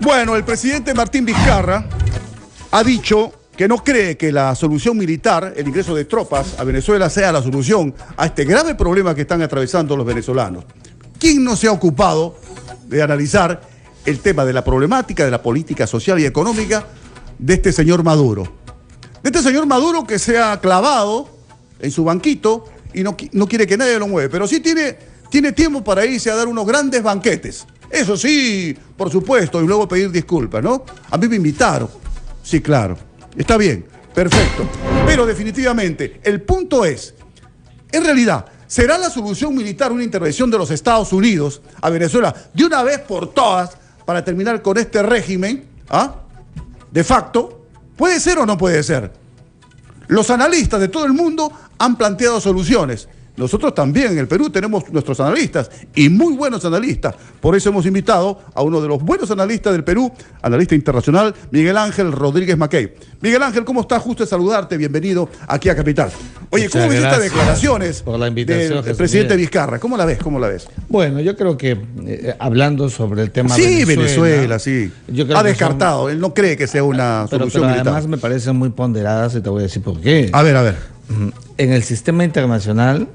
Bueno, el presidente Martín Vizcarra ha dicho que no cree que la solución militar, el ingreso de tropas a Venezuela, sea la solución a este grave problema que están atravesando los venezolanos. ¿Quién no se ha ocupado de analizar el tema de la problemática de la política social y económica de este señor Maduro? De este señor Maduro que se ha clavado en su banquito y no quiere que nadie lo mueva, pero sí tiene tiempo para irse a dar unos grandes banquetes. Eso sí, por supuesto, y luego pedir disculpas, ¿no? A mí me invitaron. Sí, claro. Está bien, perfecto. Pero definitivamente, el punto es, en realidad, ¿será la solución militar una intervención de los Estados Unidos a Venezuela de una vez por todas para terminar con este régimen, de facto? ¿Puede ser o no puede ser? Los analistas de todo el mundo han planteado soluciones. Nosotros también en el Perú tenemos nuestros analistas y muy buenos analistas. Por eso hemos invitado a uno de los buenos analistas del Perú, analista internacional, Miguel Ángel Rodríguez Mackey. Miguel Ángel, ¿cómo estás? Justo de saludarte. Bienvenido aquí a Capital. Oye, Muchas ¿cómo ves estas gracias declaraciones por la invitación, del presidente Vizcarra? ¿Cómo la ves? ¿Cómo la ves? Bueno, yo creo que hablando sobre el tema Venezuela, sí. Yo creo ha descartado. Él no cree que sea una solución militar. Además me parecen muy ponderadas y te voy a decir por qué. A ver. En el sistema internacional,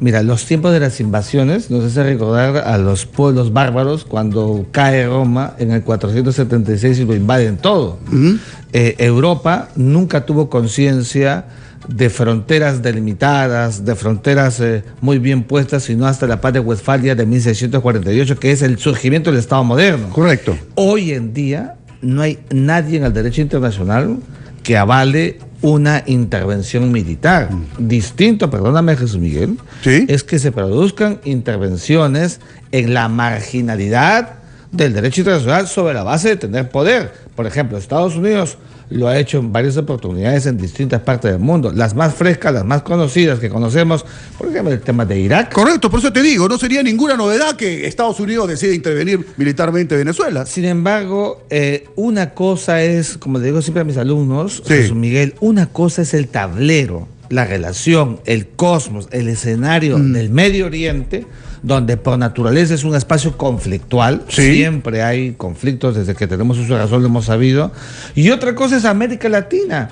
mira, los tiempos de las invasiones nos hace recordar a los pueblos bárbaros cuando cae Roma en el 476 y lo invaden todo. Europa nunca tuvo conciencia de fronteras delimitadas, de fronteras muy bien puestas, sino hasta la paz de Westfalia de 1648, que es el surgimiento del Estado moderno. Correcto. Hoy en día no hay nadie en el derecho internacional que avale una intervención militar. Distinto, perdóname Jesús Miguel, ¿sí? Es que se produzcan intervenciones en la marginalidad del derecho internacional sobre la base de tener poder. Por ejemplo, Estados Unidos lo ha hecho en varias oportunidades en distintas partes del mundo. Las más frescas, las más conocidas que conocemos, por ejemplo, el tema de Irak. Correcto, por eso te digo, no sería ninguna novedad que Estados Unidos decida intervenir militarmente en Venezuela. Sin embargo, una cosa es, como le digo siempre a mis alumnos, sí, Jesús Miguel, una cosa es el tablero, la relación, el cosmos, el escenario del Medio Oriente, donde por naturaleza es un espacio conflictual, sí, siempre hay conflictos desde que tenemos uso de razón, lo hemos sabido, y otra cosa es América Latina,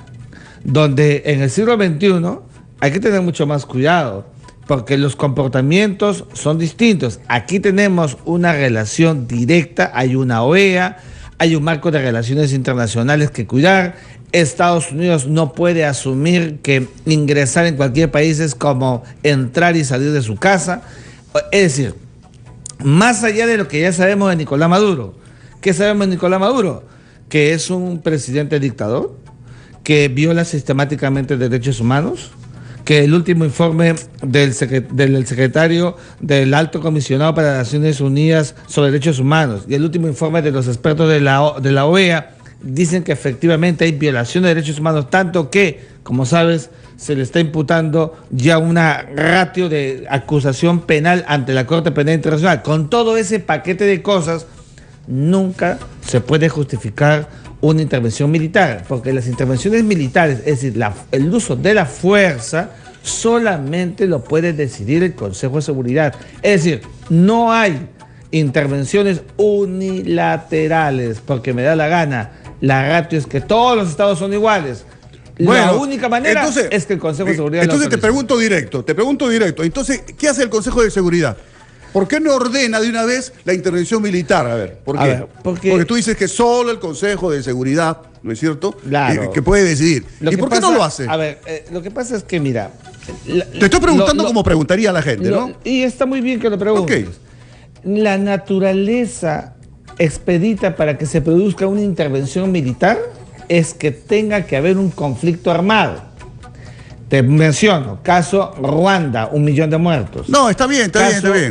donde en el siglo XXI hay que tener mucho más cuidado, porque los comportamientos son distintos. Aquí tenemos una relación directa, hay una OEA, hay un marco de relaciones internacionales que cuidar. Estados Unidos no puede asumir que ingresar en cualquier país es como entrar y salir de su casa. Es decir, más allá de lo que ya sabemos de Nicolás Maduro, ¿qué sabemos de Nicolás Maduro? Que es un presidente dictador, que viola sistemáticamente derechos humanos, que el último informe del secretario del Alto Comisionado para las Naciones Unidas sobre Derechos Humanos y el último informe de los expertos de la OEA dicen que efectivamente hay violación de derechos humanos, tanto que, como sabes, se le está imputando ya una ratio de acusación penal ante la Corte Penal Internacional. Con todo ese paquete de cosas, nunca se puede justificar una intervención militar, porque las intervenciones militares, es decir, el uso de la fuerza, solamente lo puede decidir el Consejo de Seguridad. Es decir, no hay intervenciones unilaterales, porque me da la gana. La ratio es que todos los estados son iguales. Bueno, la única manera es que el Consejo de Seguridad... Entonces te pregunto directo. Entonces, ¿qué hace el Consejo de Seguridad? ¿Por qué no ordena de una vez la intervención militar? A ver, ¿por qué? Porque tú dices que solo el Consejo de Seguridad, ¿no es cierto? Claro. Que puede decidir. ¿Y por qué no lo hace? A ver, lo que pasa es que, mira... Te estoy preguntando como preguntaría la gente, ¿no? Y está muy bien que lo preguntes. Okay. La naturaleza expedita para que se produzca una intervención militar es que tenga que haber un conflicto armado. Te menciono, caso Ruanda, 1 millón de muertos. No, está bien.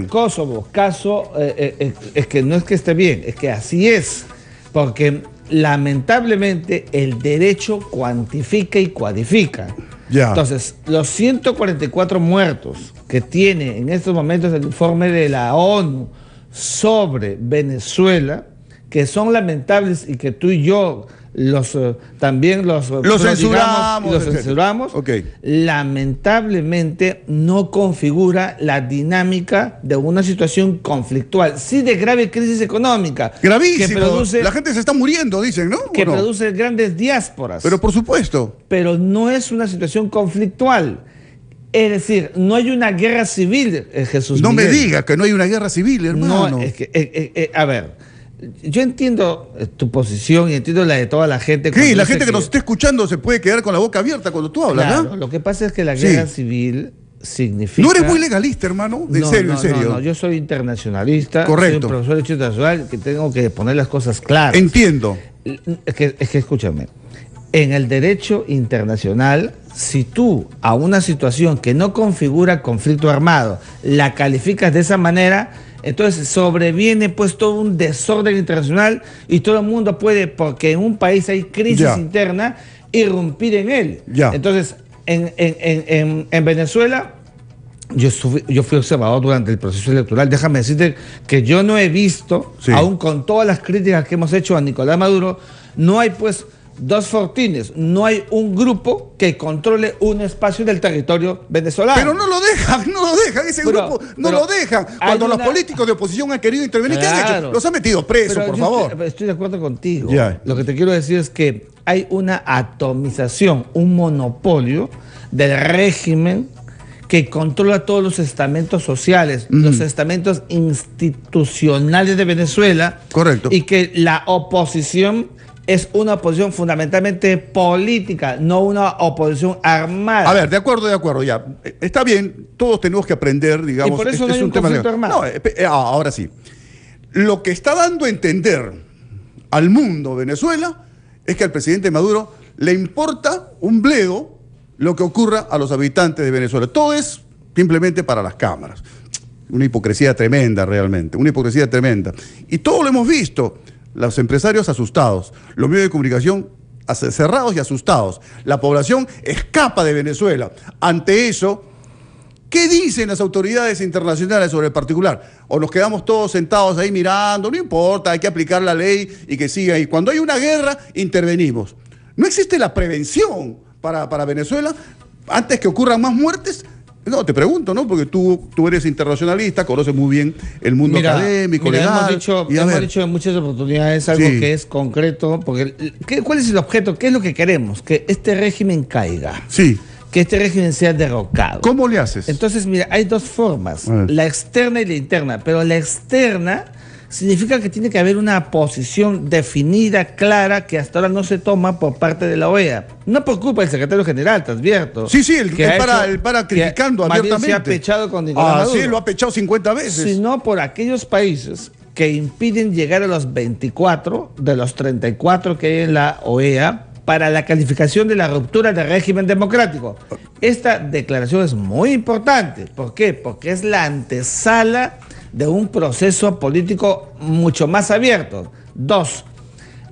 Kosovo, es que no es que esté bien, es que así es, porque lamentablemente el derecho cuantifica y cuadifica. Ya. Entonces, los 144 muertos que tiene en estos momentos el informe de la ONU sobre Venezuela, que son lamentables y que tú y yo también los censuramos, los censuramos. Okay. Lamentablemente no configura la dinámica de una situación conflictual, sí de grave crisis económica. Gravísimo. Que produce, la gente se está muriendo, dicen, ¿no? Que produce grandes diásporas. Pero por supuesto. Pero no es una situación conflictual. Es decir, no hay una guerra civil, Jesús No Miguel. me diga que no hay una guerra civil, hermano. No, es que, a ver, yo entiendo tu posición y entiendo la de toda la gente. Sí, la gente que nos esté escuchando se puede quedar con la boca abierta cuando tú hablas, claro, ¿no? lo que pasa es que la guerra civil significa... No eres muy legalista, hermano, en serio. No, yo soy internacionalista. Correcto. Soy un profesor de Derecho Internacional que tengo que poner las cosas claras. Entiendo. Es que escúchame, en el derecho internacional, si tú a una situación que no configura conflicto armado la calificas de esa manera, entonces sobreviene pues todo un desorden internacional y todo el mundo puede, porque en un país hay crisis interna, irrumpir en él. Entonces, en Venezuela, yo fui observador durante el proceso electoral. Déjame decirte que yo no he visto, aún con todas las críticas que hemos hecho a Nicolás Maduro, no hay pues dos fortines, no hay un grupo que controle un espacio del territorio venezolano. Pero no lo dejan, ese grupo no lo dejan. Cuando los políticos de oposición han querido intervenir, ¿qué han hecho? Los han metido presos, por favor. Estoy de acuerdo contigo. Lo que te quiero decir es que hay una atomización, un monopolio del régimen que controla todos los estamentos sociales, los estamentos institucionales de Venezuela. Correcto. Y que la oposición es una oposición fundamentalmente política, no una oposición armada. A ver, de acuerdo, ya. Está bien, todos tenemos que aprender, digamos. Y por eso no hay un conflicto armado. No, ahora sí. Lo que está dando a entender al mundo Venezuela es que al presidente Maduro le importa un bledo lo que ocurra a los habitantes de Venezuela. Todo es simplemente para las cámaras. Una hipocresía tremenda realmente, una hipocresía tremenda. Y todo lo hemos visto. Los empresarios asustados, los medios de comunicación cerrados y asustados. La población escapa de Venezuela. Ante eso, ¿qué dicen las autoridades internacionales sobre el particular? O nos quedamos todos sentados ahí mirando, no importa, hay que aplicar la ley y que siga. Y cuando hay una guerra, intervenimos. ¿No existe la prevención para Venezuela antes que ocurran más muertes? No, te pregunto, ¿no? Porque tú eres internacionalista, conoces muy bien el mundo académico, legal. Hemos dicho en muchas oportunidades algo que es concreto, porque ¿cuál es el objeto? ¿Qué es lo que queremos? Que este régimen caiga. Sí. Que este régimen sea derrocado. ¿Cómo le haces? Entonces, mira, hay dos formas, la externa y la interna, pero la externa significa que tiene que haber una posición definida, clara, que hasta ahora no se toma por parte de la OEA. No por culpa del secretario general, te advierto. Sí, el para criticando abiertamente. Se ha pechado con Nicolás Maduro. Sí, lo ha pechado 50 veces. Sino por aquellos países que impiden llegar a los 24 de los 34 que hay en la OEA para la calificación de la ruptura del régimen democrático. Esta declaración es muy importante. ¿Por qué? Porque es la antesala de un proceso político mucho más abierto. Dos,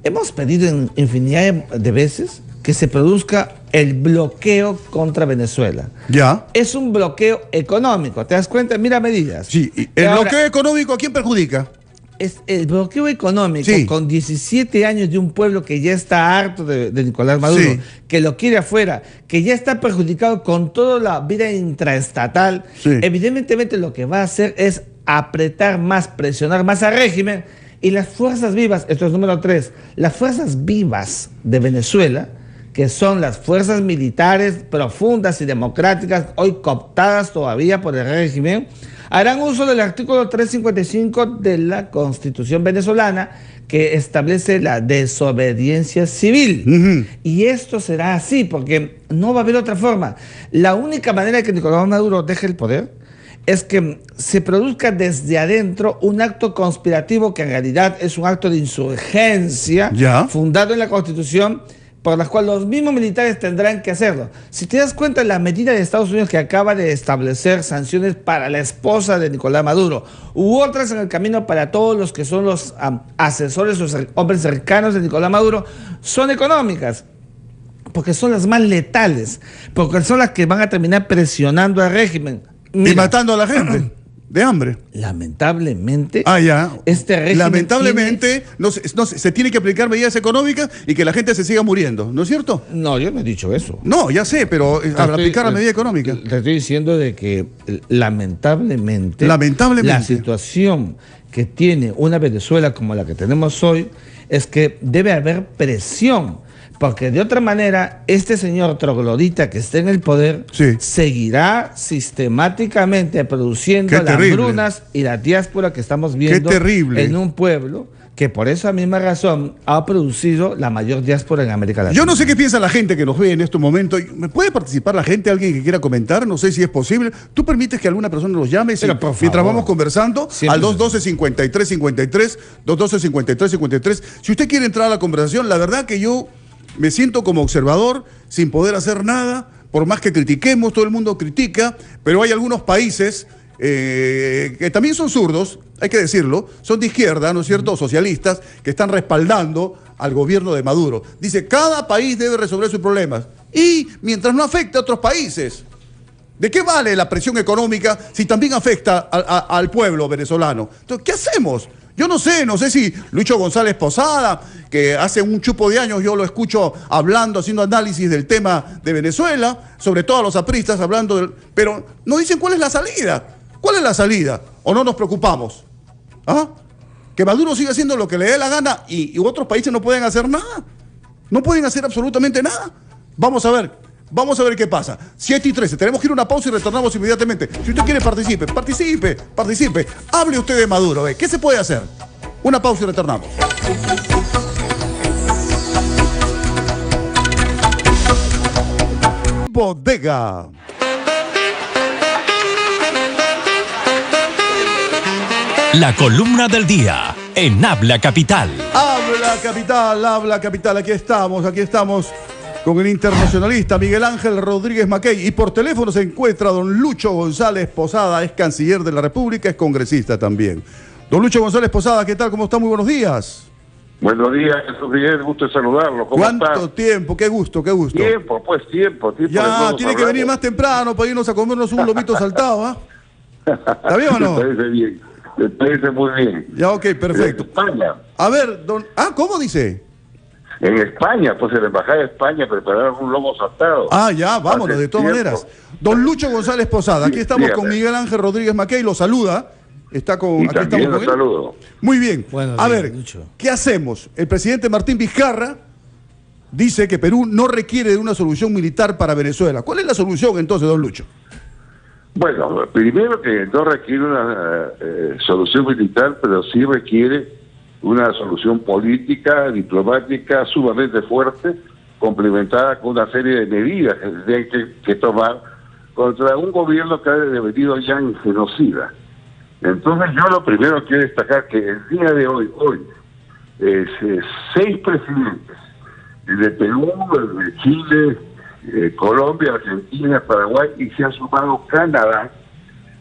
hemos pedido en infinidad de veces que se produzca el bloqueo contra Venezuela. Ya. Es un bloqueo económico, ¿te das cuenta? Mira medidas. Sí, bloqueo económico, ¿a quién perjudica? Es el bloqueo económico con 17 años de un pueblo que ya está harto de Nicolás Maduro, que lo quiere afuera, que ya está perjudicado con toda la vida intraestatal. Evidentemente lo que va a hacer es apretar más, presionar más al régimen, y las fuerzas vivas, esto es número 3, las fuerzas vivas de Venezuela, que son las fuerzas militares profundas y democráticas, hoy cooptadas todavía por el régimen, harán uso del artículo 355 de la Constitución venezolana, que establece la desobediencia civil. Y esto será así, porque no va a haber otra forma. La única manera de que Nicolás Maduro deje el poder es que se produzca desde adentro un acto conspirativo que en realidad es un acto de insurgencia fundado en la Constitución, por las cuales los mismos militares tendrán que hacerlo. Si te das cuenta, la medida de Estados Unidos que acaba de establecer sanciones para la esposa de Nicolás Maduro, u otras en el camino para todos los que son los asesores o hombres cercanos de Nicolás Maduro, son económicas, porque son las más letales, porque son las que van a terminar presionando al régimen. Y matando a la gente. de hambre. Lamentablemente, Ya. este régimen Lamentablemente, se tiene que aplicar medidas económicas y que la gente se siga muriendo, ¿no es cierto? No, yo no he dicho eso. No, ya sé, pero al aplicar la medida económica. Te estoy diciendo de que lamentablemente la situación que tiene una Venezuela como la que tenemos hoy es que debe haber presión. Porque de otra manera, este señor troglodita que esté en el poder seguirá sistemáticamente produciendo las hambrunas y la diáspora que estamos viendo en un pueblo que por esa misma razón ha producido la mayor diáspora en América Latina. Yo no sé qué piensa la gente que nos ve en estos momentos. ¿Me puede participar la gente, alguien que quiera comentar? No sé si es posible. ¿Tú permites que alguna persona nos llame mientras vamos conversando? Al 212-5353, 212-5353. Si usted quiere entrar a la conversación, la verdad que yo me siento como observador, sin poder hacer nada, por más que critiquemos, todo el mundo critica, pero hay algunos países que también son zurdos, hay que decirlo, son de izquierda, ¿no es cierto?, socialistas, que están respaldando al gobierno de Maduro. Dice, cada país debe resolver sus problemas, y mientras no afecte a otros países. ¿De qué vale la presión económica si también afecta al pueblo venezolano? Entonces, ¿qué hacemos? Yo no sé si Lucho González Posada, que hace un chupo de años yo lo escucho hablando, haciendo análisis del tema de Venezuela, sobre todo a los apristas hablando pero no dicen cuál es la salida. ¿Cuál es la salida? ¿O no nos preocupamos? ¿Ah? Que Maduro siga haciendo lo que le dé la gana y otros países no pueden hacer nada. No pueden hacer absolutamente nada. Vamos a ver qué pasa. 7:13, tenemos que ir a una pausa y retornamos inmediatamente. Si usted quiere, participe. Hable usted de Maduro, ¿qué se puede hacer? Una pausa y retornamos. Bodega. La columna del día en Habla Capital. Habla Capital. Aquí estamos con el internacionalista Miguel Ángel Rodríguez Mackey. Y por teléfono se encuentra don Lucho González Posada, es canciller de la República, es congresista también. Don Lucho González Posada, ¿qué tal? ¿Cómo está? Muy buenos días. Buenos días, Jesús Miguel, gusto de saludarlo. ¿Cómo está? ¿Cuánto tiempo? Qué gusto. Tiempo. Ya, tiene que venir más temprano para irnos a comernos un lomito saltado, ¿ah? ¿Está bien o no? Me parece muy bien. Ya, ok, perfecto. En España. A ver, ¿cómo dice? En España, pues en la Embajada de España prepararon un lomo saltado. Ya, vámonos, de todas maneras. Don Lucho González Posada, aquí estamos con Miguel Ángel Rodríguez Mackey, lo saluda. Está con, y aquí también estamos lo con él. saludo. Muy bien. Buenos a días, ver, Lucho. ¿Qué hacemos? El presidente Martín Vizcarra dice que Perú no requiere de una solución militar para Venezuela. ¿Cuál es la solución entonces, don Lucho? Bueno, primero que no requiere una solución militar, pero sí requiere una solución política, diplomática, sumamente fuerte, complementada con una serie de medidas que se tienen que tomar contra un gobierno que ha devenido ya en genocida. Entonces yo lo primero quiero destacar que el día de hoy 6 presidentes, el de Perú, el de Chile, Colombia, Argentina, Paraguay y se ha sumado Canadá,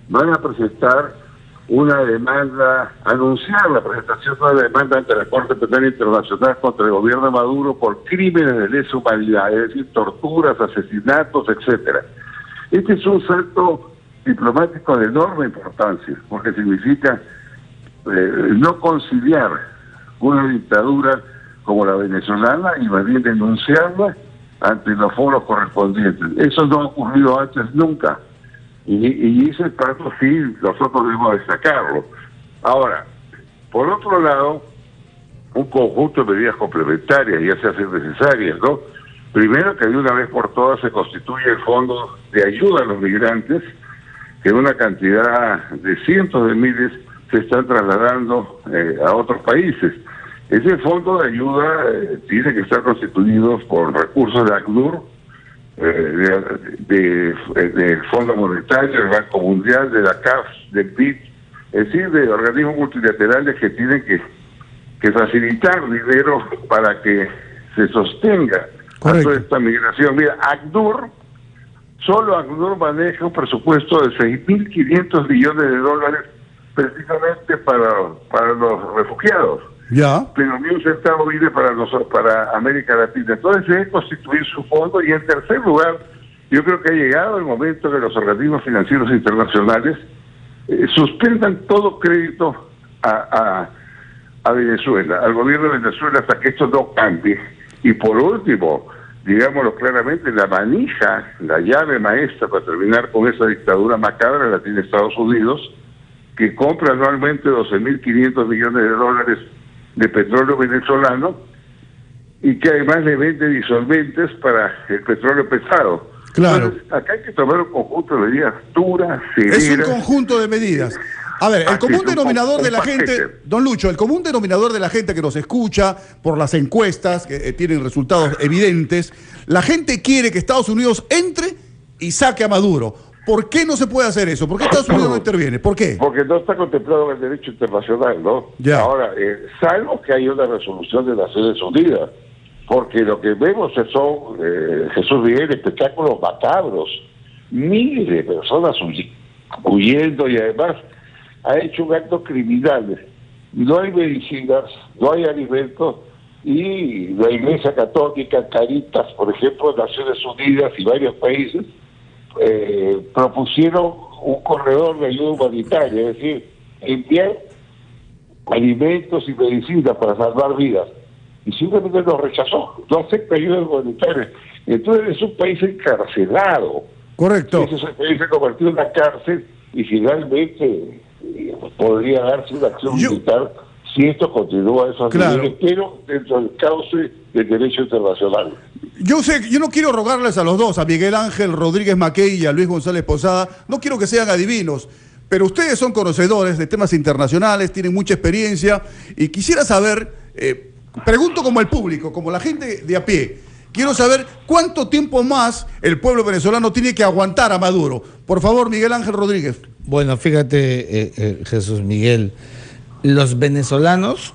van a presentar una demanda, anunciar la presentación de una demanda ante la Corte Penal Internacional contra el gobierno de Maduro por crímenes de lesa humanidad, es decir, torturas, asesinatos, etcétera. Este es un salto diplomático de enorme importancia, porque significa no conciliar una dictadura como la venezolana y más bien denunciarla ante los foros correspondientes. Eso no ha ocurrido antes nunca. Y ese paso sí, nosotros debemos destacarlo. Ahora, por otro lado, un conjunto de medidas complementarias, ya se hacen necesarias, ¿no? Primero, que de una vez por todas se constituye el Fondo de Ayuda a los Migrantes, que una cantidad de cientos de miles se están trasladando a otros países. Ese fondo de ayuda tiene que estar constituido por recursos de ACNUR, de Fondo Monetario, del Banco Mundial, de la CAF, del BID, es decir, de organismos multilaterales que tienen que facilitar dinero para que se sostenga a toda esta migración. Mira, solo ACNUR maneja un presupuesto de 6.500 millones de dólares precisamente para los refugiados. Ya. Pero ni un centavo viene para América Latina. Entonces debe constituir su fondo. Y en tercer lugar, yo creo que ha llegado el momento que los organismos financieros internacionales suspendan todo crédito a Venezuela, al gobierno de Venezuela, hasta que esto no cambie. Y por último, digámoslo claramente, la manija, la llave maestra para terminar con esa dictadura macabra la tiene Estados Unidos, que compra anualmente 12.500 millones de dólares de petróleo venezolano y que además le vende disolventes para el petróleo pesado. Claro. Entonces, acá hay que tomar un conjunto de medidas duras, severas. Es un conjunto de medidas. A ver, el común denominador de la gente, don Lucho, el común denominador de la gente que nos escucha por las encuestas, que tienen resultados evidentes, la gente quiere que Estados Unidos entre y saque a Maduro. ¿Por qué no se puede hacer eso? ¿Por qué Estados Unidos no interviene? ¿Por qué? Porque no está contemplado en el derecho internacional, ¿no? Ya. Ahora, salvo que haya una resolución de Naciones Unidas, porque lo que vemos son, Jesús Miguel, espectáculos macabros, miles de personas huyendo y además ha hecho un acto criminal. No hay medicinas, no hay alimentos y la Iglesia Católica, Caritas, por ejemplo, Naciones Unidas y varios países propusieron un corredor de ayuda humanitaria, es decir, enviar alimentos y medicinas para salvar vidas. Y simplemente lo rechazó, no acepta ayuda humanitaria. Entonces es un país encarcelado. Correcto. Ese país se convirtió en una cárcel y finalmente podría darse una acción militar si esto continúa a esos niveles, pero dentro del cauce del derecho internacional. Yo no quiero rogarles a los dos, a Miguel Ángel Rodríguez Mackey y a Luis González Posada, no quiero que sean adivinos, pero ustedes son conocedores de temas internacionales, tienen mucha experiencia y quisiera saber, pregunto como el público, como la gente de a pie, quiero saber cuánto tiempo más el pueblo venezolano tiene que aguantar a Maduro. Por favor, Miguel Ángel Rodríguez. Bueno, fíjate, Jesús Miguel, los venezolanos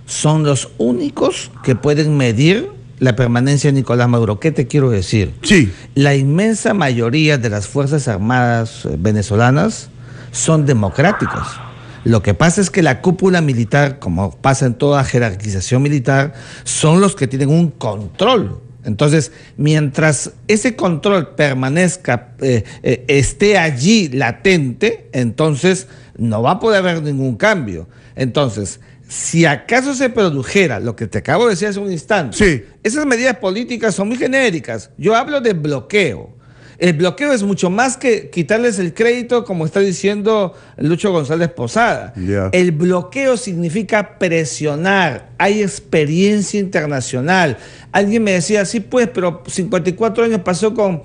son los únicos que pueden medir la permanencia de Nicolás Maduro. ¿Qué te quiero decir? Sí. La inmensa mayoría de las Fuerzas Armadas venezolanas son democráticas. Lo que pasa es que la cúpula militar, como pasa en toda jerarquización militar, son los que tienen un control. Entonces, mientras ese control permanezca, esté allí latente, entonces no va a poder haber ningún cambio. Entonces, si acaso se produjera lo que te acabo de decir hace un instante, sí, esas medidas políticas son muy genéricas. Yo hablo de bloqueo. El bloqueo es mucho más que quitarles el crédito, como está diciendo Lucho González Posada. Yeah. El bloqueo significa presionar. Hay experiencia internacional. Alguien me decía, sí pues, pero 54 años pasó con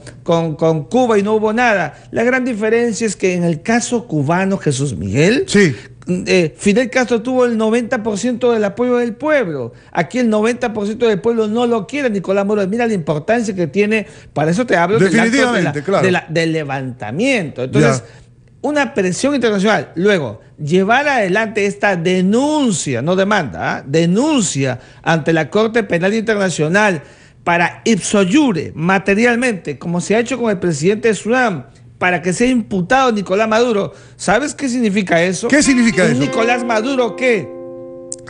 Cuba y no hubo nada. La gran diferencia es que en el caso cubano, Jesús Miguel, sí, Fidel Castro tuvo el 90% del apoyo del pueblo. Aquí el 90% del pueblo no lo quiere. Nicolás Maduro, mira la importancia que tiene. Para eso te hablo del acto del levantamiento. Entonces, una presión internacional. Luego, llevar adelante esta denuncia, no demanda, denuncia ante la Corte Penal Internacional para ipso iure, materialmente, como se ha hecho con el presidente de Sudán, para que sea imputado Nicolás Maduro. ¿Sabes qué significa eso? ¿Qué significa eso? Nicolás Maduro que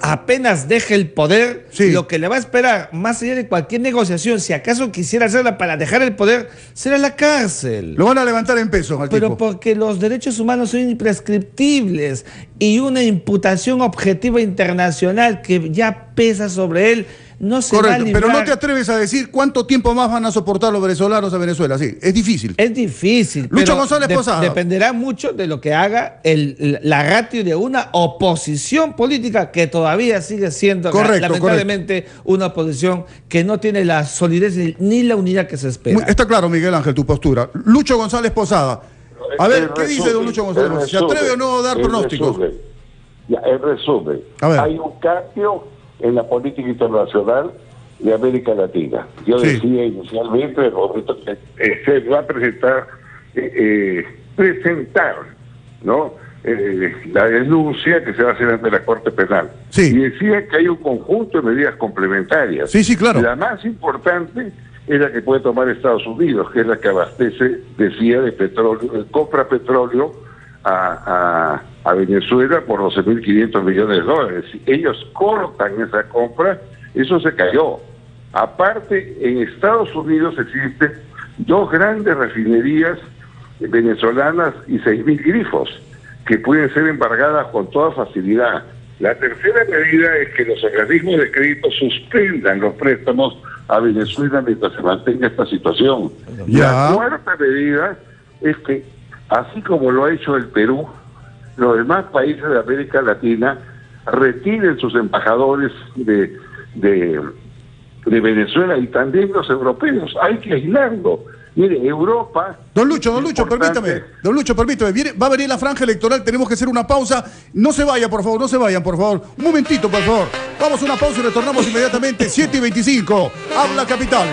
apenas deje el poder, sí, lo que le va a esperar, más allá de cualquier negociación, si acaso quisiera hacerla para dejar el poder, será la cárcel. Lo van a levantar en pesos al Pero tipo. porque los derechos humanos son imprescriptibles y una imputación objetiva internacional que ya pesa sobre él no se va a librar. Pero no te atreves a decir cuánto tiempo más van a soportar los venezolanos a Venezuela. Sí, es difícil. Es difícil. Lucho González Posada. Dependerá mucho de lo que haga la ratio de una oposición política que todavía sigue siendo lamentablemente una oposición que no tiene la solidez ni la unidad que se espera. Está claro, Miguel Ángel, tu postura. Lucho González Posada. A ver, ¿qué dice don Lucho González Posada? ¿Se atreve o no a dar pronósticos? En resumen, hay un cambio en la política internacional de América Latina. Yo decía inicialmente, el momento que se va a presentar, ¿no? La denuncia que se va a hacer ante la Corte Penal. Sí. Y decía que hay un conjunto de medidas complementarias. Sí, claro. La más importante es la que puede tomar Estados Unidos, que es la que abastece, decía, de petróleo, compra petróleo a Venezuela por 12.500 millones de dólares. Si ellos cortan esa compra, eso se cayó. Aparte, en Estados Unidos existen 2 grandes refinerías venezolanas y 6.000 grifos que pueden ser embargadas con toda facilidad. La tercera medida es que los organismos de crédito suspendan los préstamos a Venezuela mientras se mantenga esta situación. Ya. La cuarta medida es que, así como lo ha hecho el Perú, los demás países de América Latina retiren sus embajadores de Venezuela y también los europeos. Hay que aislarlo. Mire, Europa... Don Lucho, importante. permítame. Va a venir la franja electoral, tenemos que hacer una pausa. No se vayan, por favor, por favor. Un momentito, por favor. Vamos a una pausa y retornamos inmediatamente. 7:25. Habla Capital.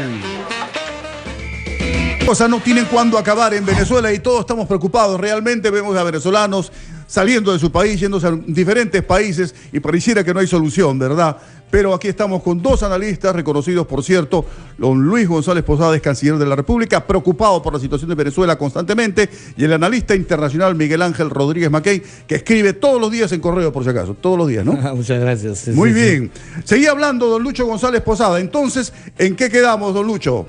Cosas no tienen cuándo acabar en Venezuela y todos estamos preocupados. Realmente vemos a venezolanos saliendo de su país, yéndose a diferentes países y pareciera que no hay solución, ¿verdad? Pero aquí estamos con dos analistas reconocidos, por cierto. Don Luis González Posada es canciller de la República, preocupado por la situación de Venezuela constantemente, y el analista internacional Miguel Ángel Rodríguez Mackey, que escribe todos los días en correo, por si acaso, todos los días, ¿no? Muchas gracias. Sí, Muy sí, bien. Sí. Seguí hablando, don Lucho González Posada. Entonces, ¿en qué quedamos, don Lucho?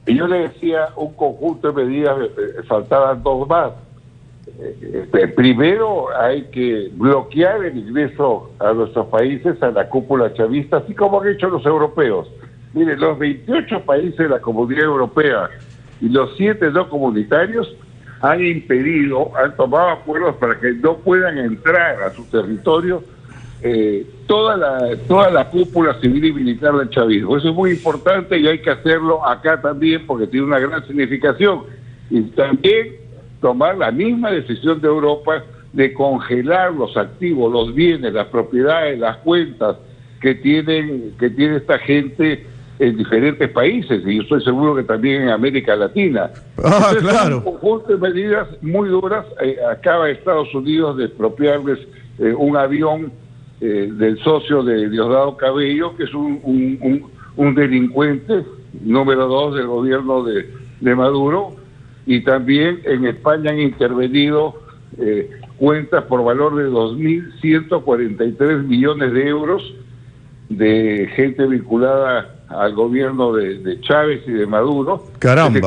Y yo le decía un conjunto de medidas, faltaban dos más. Primero hay que bloquear el ingreso a nuestros países a la cúpula chavista, así como han hecho los europeos. Miren, los 28 países de la Comunidad Europea y los 7 no comunitarios han tomado acuerdos para que no puedan entrar a su territorio toda la cúpula civil y militar del chavismo. Eso es muy importante y hay que hacerlo acá también porque tiene una gran significación. Y también tomar la misma decisión de Europa de congelar los activos, los bienes, las propiedades, las cuentas que tiene esta gente en diferentes países, y yo estoy seguro que también en América Latina. Entonces, claro. Un conjunto de medidas muy duras. Acaba Estados Unidos de expropiarles un avión del socio de Diosdado Cabello, que es un delincuente número 2 del gobierno de Maduro. Y también en España han intervenido cuentas por valor de 2.143 millones de euros de gente vinculada al gobierno de Chávez y de Maduro. Caramba. De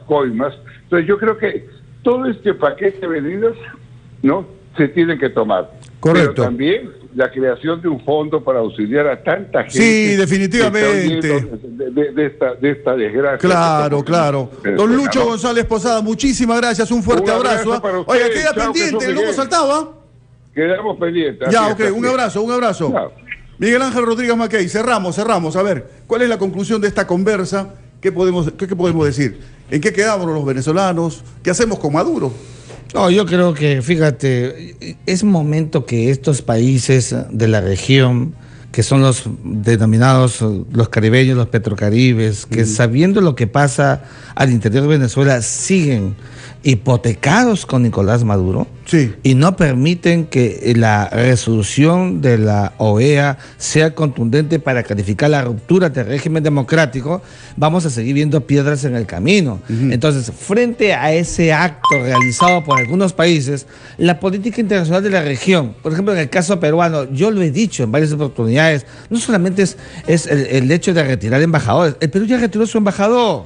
coimas. Entonces yo creo que todo este paquete de medidas, ¿no?, se tiene que tomar. Correcto. Pero también la creación de un fondo para auxiliar a tanta gente. Sí, definitivamente. De esta desgracia. Claro. Don Lucho González Posada, muchísimas gracias, un fuerte abrazo. Oiga, queda pendiente, el lomo saltaba. Quedamos pendientes. Ya, ok, un abrazo. Chao. Miguel Ángel Rodríguez Mackey, cerramos. A ver, ¿cuál es la conclusión de esta conversa? ¿Qué podemos decir? ¿En qué quedamos los venezolanos? ¿Qué hacemos con Maduro? No, yo creo que, fíjate, es momento que estos países de la región, que son los denominados los caribeños, los petrocaribes, que sabiendo lo que pasa al interior de Venezuela, siguen hipotecados con Nicolás Maduro, sí, y no permiten que la resolución de la OEA sea contundente para calificar la ruptura del régimen democrático, vamos a seguir viendo piedras en el camino. Entonces, frente a ese acto realizado por algunos países, la política internacional de la región, por ejemplo, en el caso peruano, yo lo he dicho en varias oportunidades, no solamente es el hecho de retirar embajadores, el Perú ya retiró su embajador.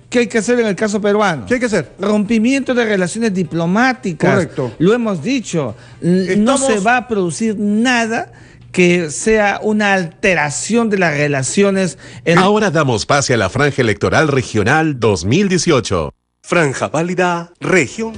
¿Qué hay que hacer en el caso peruano? ¿Qué hay que hacer? Rompimiento de relaciones diplomáticas. Correcto. Lo hemos dicho. No se va a producir nada que sea una alteración de las relaciones. Ahora damos pase a la franja electoral regional 2018. Franja válida, región.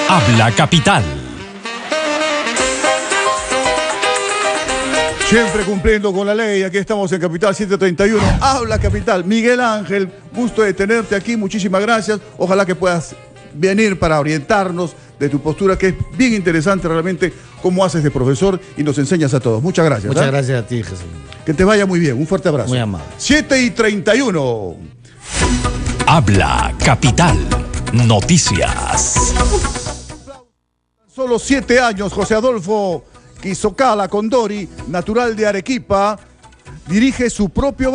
Habla Capital. Siempre cumpliendo con la ley, aquí estamos en Capital 731. Habla Capital. Miguel Ángel, gusto de tenerte aquí, muchísimas gracias. Ojalá que puedas venir para orientarnos de tu postura, que es bien interesante realmente cómo haces de profesor y nos enseñas a todos. Muchas gracias. Muchas gracias a ti, Jesús. Que te vaya muy bien, un fuerte abrazo. Muy amable. 7:31. Habla Capital. Noticias. Solo 7 años, José Adolfo Quisocala Condori, natural de Arequipa, dirige su propio